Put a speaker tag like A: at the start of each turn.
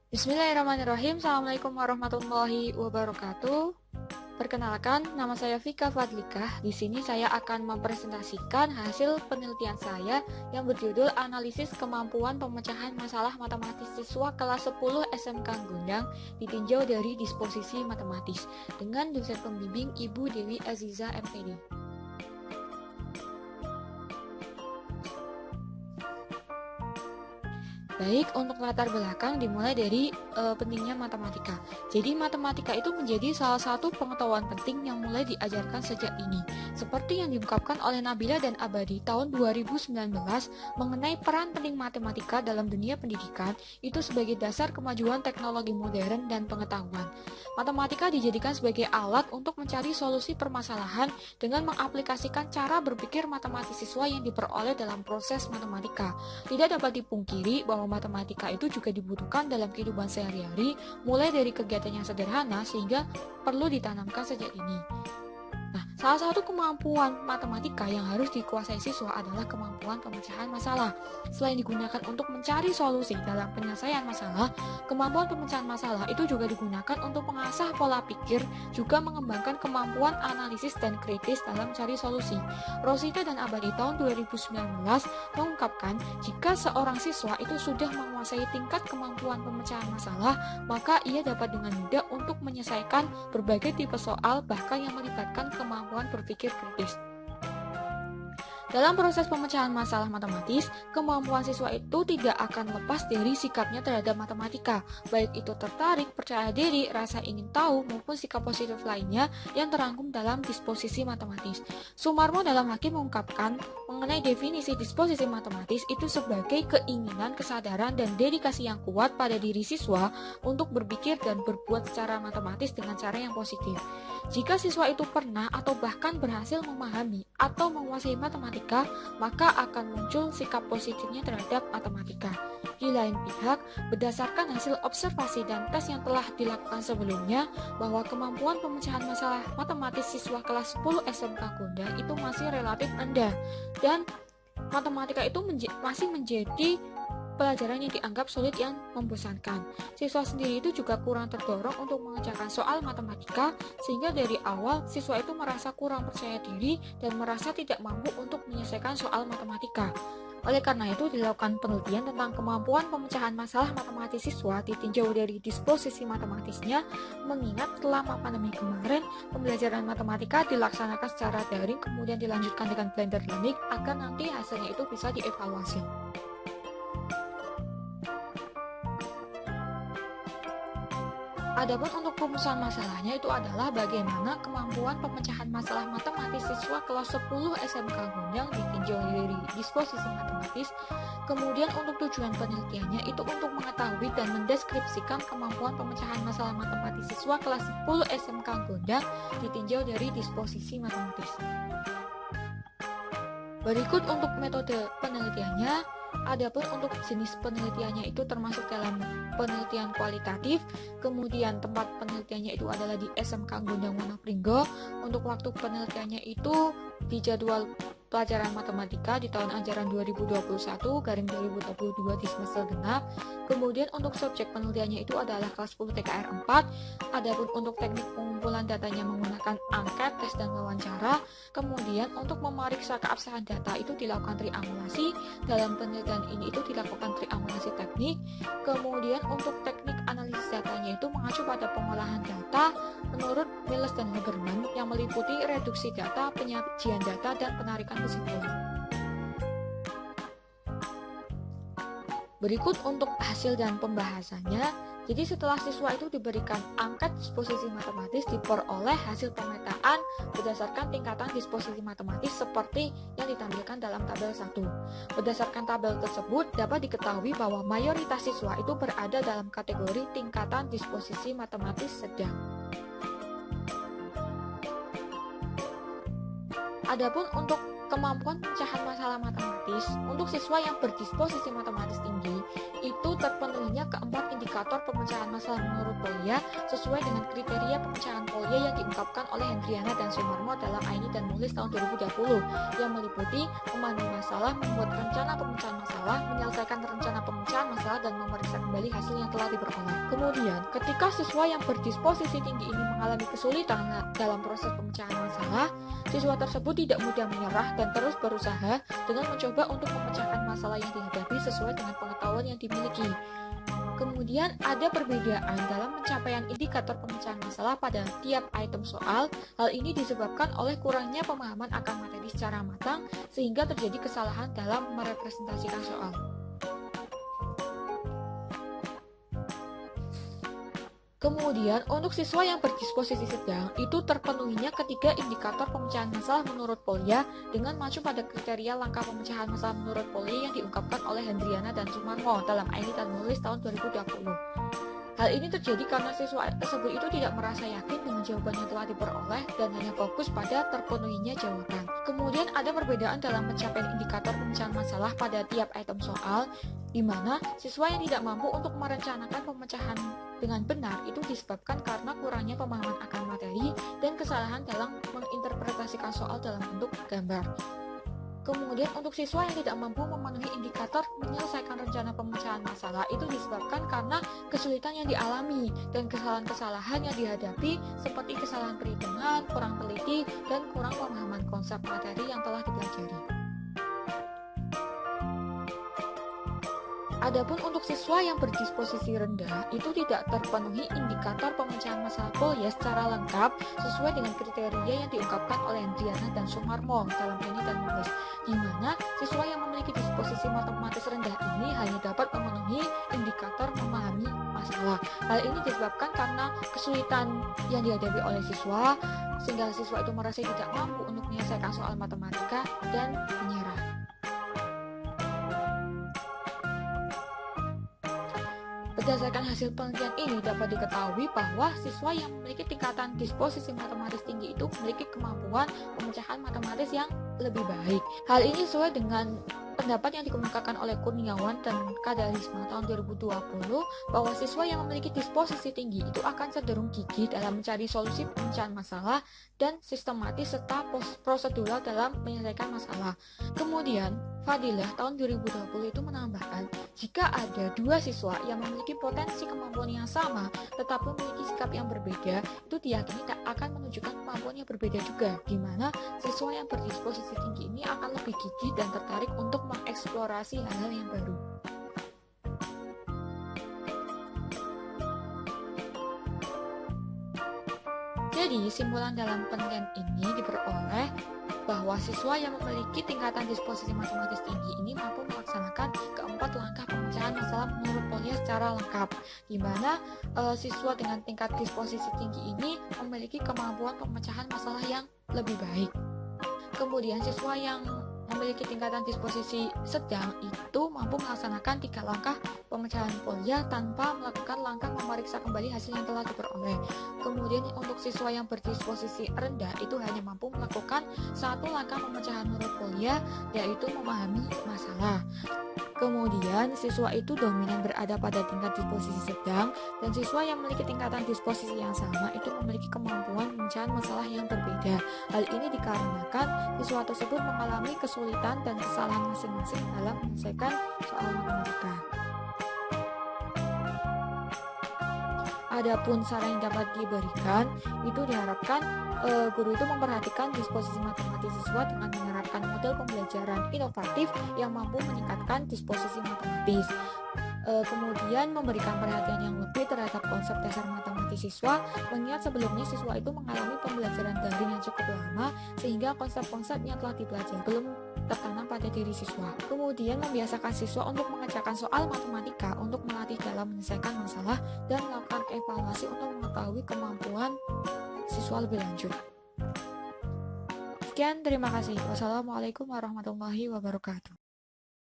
A: Bismillahirrahmanirrahim. Assalamualaikum warahmatullahi wabarakatuh. Perkenalkan, nama saya Vika Fadlikah. Di sini saya akan mempresentasikan hasil penelitian saya yang berjudul Analisis Kemampuan Pemecahan Masalah Matematis Siswa Kelas 10 SMK Gondang ditinjau dari disposisi matematis dengan dosen pembimbing Ibu Dewi Aziza MPD. Baik, untuk latar belakang dimulai dari pentingnya matematika. Jadi matematika itu menjadi salah satu pengetahuan penting yang mulai diajarkan sejak dini. Seperti yang diungkapkan oleh Nabila dan Abadi tahun 2019 mengenai peran penting matematika dalam dunia pendidikan itu sebagai dasar kemajuan teknologi modern dan pengetahuan. Matematika dijadikan sebagai alat untuk mencari solusi permasalahan dengan mengaplikasikan cara berpikir matematis siswa yang diperoleh dalam proses matematika. Tidak dapat dipungkiri bahwa matematika itu juga dibutuhkan dalam kehidupan sehari-hari, mulai dari kegiatan yang sederhana sehingga perlu ditanamkan sejak dini. Nah, salah satu kemampuan matematika yang harus dikuasai siswa adalah kemampuan pemecahan masalah. Selain digunakan untuk mencari solusi dalam penyelesaian masalah, kemampuan pemecahan masalah itu juga digunakan untuk mengasah pola pikir, juga mengembangkan kemampuan analisis dan kritis dalam mencari solusi. Rosita dan Abadi tahun 2019 mengungkapkan, jika seorang siswa itu sudah menguasai tingkat kemampuan pemecahan masalah, maka ia dapat dengan mudah untuk menyelesaikan berbagai tipe soal, bahkan yang melibatkan kemampuan berpikir kritis. Dalam proses pemecahan masalah matematis, kemampuan siswa itu tidak akan lepas dari sikapnya terhadap matematika, baik itu tertarik, percaya diri, rasa ingin tahu, maupun sikap positif lainnya yang terangkum dalam disposisi matematis. Sumarmo dalam Hakim mengungkapkan mengenai definisi disposisi matematis itu sebagai keinginan, kesadaran, dan dedikasi yang kuat pada diri siswa untuk berpikir dan berbuat secara matematis dengan cara yang positif. Jika siswa itu pernah atau bahkan berhasil memahami atau menguasai matematika, maka akan muncul sikap positifnya terhadap matematika. Di lain pihak, berdasarkan hasil observasi dan tes yang telah dilakukan sebelumnya, bahwa kemampuan pemecahan masalah matematis siswa kelas 10 SMK Gondang itu masih relatif rendah, dan matematika itu masih menjadi pelajaran yang dianggap sulit yang membosankan. Siswa sendiri itu juga kurang terdorong untuk mengerjakan soal matematika, sehingga dari awal siswa itu merasa kurang percaya diri dan merasa tidak mampu untuk menyelesaikan soal matematika. Oleh karena itu, dilakukan penelitian tentang kemampuan pemecahan masalah matematis siswa ditinjau dari disposisi matematisnya, mengingat selama pandemi kemarin, pembelajaran matematika dilaksanakan secara daring kemudian dilanjutkan dengan blended learning agar nanti hasilnya itu bisa dievaluasi. Adapun untuk rumusan masalahnya itu adalah bagaimana kemampuan pemecahan masalah matematis siswa kelas 10 SMK Gondang ditinjau dari disposisi matematis. Kemudian untuk tujuan penelitiannya itu untuk mengetahui dan mendeskripsikan kemampuan pemecahan masalah matematis siswa kelas 10 SMK Gondang ditinjau dari disposisi matematis. Berikut untuk metode penelitiannya. Adapun untuk jenis penelitiannya itu termasuk dalam penelitian kualitatif, kemudian tempat penelitiannya itu adalah di SMK Gondang Monopringgo. Untuk waktu penelitiannya itu di jadwal pelajaran matematika di tahun ajaran 2021-2022 di semester genap. Kemudian untuk subjek penelitiannya itu adalah kelas 10 TKR 4. Adapun untuk teknik pengumpulan datanya menggunakan angket, tes, dan wawancara. Kemudian untuk memeriksa keabsahan data itu dilakukan triangulasi. Dalam penelitian ini itu dilakukan triangulasi teknik. Kemudian untuk teknik analisis datanya itu mengacu pada pengolahan data menurut Miles dan Haberman yang meliputi reduksi data, penyajian data, dan penarikan kesimpulan. Berikut untuk hasil dan pembahasannya. Jadi setelah siswa itu diberikan angket disposisi matematis, diperoleh hasil pemetaan berdasarkan tingkatan disposisi matematis seperti yang ditampilkan dalam tabel 1. Berdasarkan tabel tersebut dapat diketahui bahwa mayoritas siswa itu berada dalam kategori tingkatan disposisi matematis sedang. Adapun untuk kemampuan pemecahan masalah matematis untuk siswa yang berdisposisi matematis tinggi itu terpenuhinya keempat indikator pemecahan masalah menurut Polya sesuai dengan kriteria pemecahan Polya yang diungkapkan oleh Hendriana dan Sumarmo dalam Aini dan Nulis tahun 2020 yang meliputi memahami masalah, membuat rencana pemecahan masalah, menyelesaikan rencana pemecahan masalah, dan memeriksa kembali hasil yang telah diperoleh. Kemudian, ketika siswa yang berdisposisi tinggi ini mengalami kesulitan dalam proses pemecahan masalah, siswa tersebut tidak mudah menyerah dan terus berusaha dengan mencoba untuk memecahkan masalah yang dihadapi sesuai dengan pengetahuan yang dimiliki. Kemudian ada perbedaan dalam pencapaian indikator pemecahan masalah pada tiap item soal. Hal ini disebabkan oleh kurangnya pemahaman akan materi secara matang sehingga terjadi kesalahan dalam merepresentasikan soal. Kemudian, untuk siswa yang berdisposisi sedang, itu terpenuhinya ketiga indikator pemecahan masalah menurut Polya dengan mengacu pada kriteria langkah pemecahan masalah menurut Polya yang diungkapkan oleh Hendriana dan Sumarmo dalam Aini dan Nulis tahun 2020. Hal ini terjadi karena siswa tersebut itu tidak merasa yakin dengan jawaban yang telah diperoleh dan hanya fokus pada terpenuhinya jawaban. Kemudian ada perbedaan dalam pencapaian indikator pemecahan masalah pada tiap item soal, di mana siswa yang tidak mampu untuk merencanakan pemecahan dengan benar itu disebabkan karena kurangnya pemahaman akan materi dan kesalahan dalam menginterpretasikan soal dalam bentuk gambar. Kemudian untuk siswa yang tidak mampu memenuhi indikator menyelesaikan rencana pemecahan masalah itu disebabkan karena kesulitan yang dialami dan kesalahan-kesalahan yang dihadapi seperti kesalahan perhitungan, kurang teliti, dan kurang pemahaman konsep materi yang telah dipelajari. Adapun untuk siswa yang berdisposisi rendah itu tidak terpenuhi indikator pemecahan masalah Polya secara lengkap sesuai dengan kriteria yang diungkapkan oleh Hendriana dan Sumarmo dalam Aini dan Nulis, di mana siswa yang memiliki disposisi matematis rendah ini hanya dapat memenuhi indikator memahami masalah. Hal ini disebabkan karena kesulitan yang dihadapi oleh siswa sehingga siswa itu merasa tidak mampu untuk menyelesaikan soal matematika dan menyerah. Berdasarkan hasil penelitian ini dapat diketahui bahwa siswa yang memiliki tingkatan disposisi matematis tinggi itu memiliki kemampuan pemecahan matematis yang lebih baik. Hal ini sesuai dengan pendapat yang dikemukakan oleh Kurniawan dan Kadarisma tahun 2020 bahwa siswa yang memiliki disposisi tinggi itu akan cenderung gigih dalam mencari solusi pemecahan masalah dan sistematis serta prosedural dalam menyelesaikan masalah. Kemudian, Fadilah tahun 2020 itu menambahkan, jika ada dua siswa yang memiliki potensi kemampuan yang sama tetapi memiliki sikap yang berbeda, itu diyakini tak akan menunjukkan kemampuan yang berbeda juga, di mana siswa yang berdisposisi tinggi ini akan lebih gigih dan tertarik untuk mengeksplorasi hal-hal yang baru. Jadi, simpulan dalam penelitian ini diperoleh bahwa siswa yang memiliki tingkatan disposisi matematis tinggi ini mampu melaksanakan keempat langkah pemecahan masalah menurut Polya secara lengkap, di mana siswa dengan tingkat disposisi tinggi ini memiliki kemampuan pemecahan masalah yang lebih baik. Kemudian siswa yang memiliki tingkatan disposisi sedang itu mampu melaksanakan 3 langkah pemecahan Polya tanpa melakukan langkah memeriksa kembali hasil yang telah diperoleh. Kemudian untuk siswa yang berdisposisi rendah itu hanya mampu melakukan 1 langkah pemecahan menurut Polya, yaitu memahami masalah. Kemudian siswa itu dominan berada pada tingkat disposisi sedang, dan siswa yang memiliki tingkatan disposisi yang sama itu memiliki kemampuan pemecahan masalah yang berbeda. Hal ini dikarenakan siswa tersebut mengalami kesulitan dan kesalahan masing-masing dalam menyelesaikan soal matematika. Adapun saran yang dapat diberikan itu diharapkan guru itu memperhatikan disposisi matematis siswa dengan menerapkan model pembelajaran inovatif yang mampu meningkatkan disposisi matematis. Kemudian memberikan perhatian yang lebih terhadap konsep dasar matematis siswa, mengingat sebelumnya siswa itu mengalami pembelajaran daring yang cukup lama sehingga konsep-konsep yang telah dipelajari belum tertanam pada diri siswa. Kemudian membiasakan siswa untuk mengerjakan soal matematika untuk melatih dalam menyelesaikan masalah dan melakukan evaluasi untuk mengetahui kemampuan siswa lebih lanjut. Sekian, terima kasih. Wassalamualaikum warahmatullahi wabarakatuh.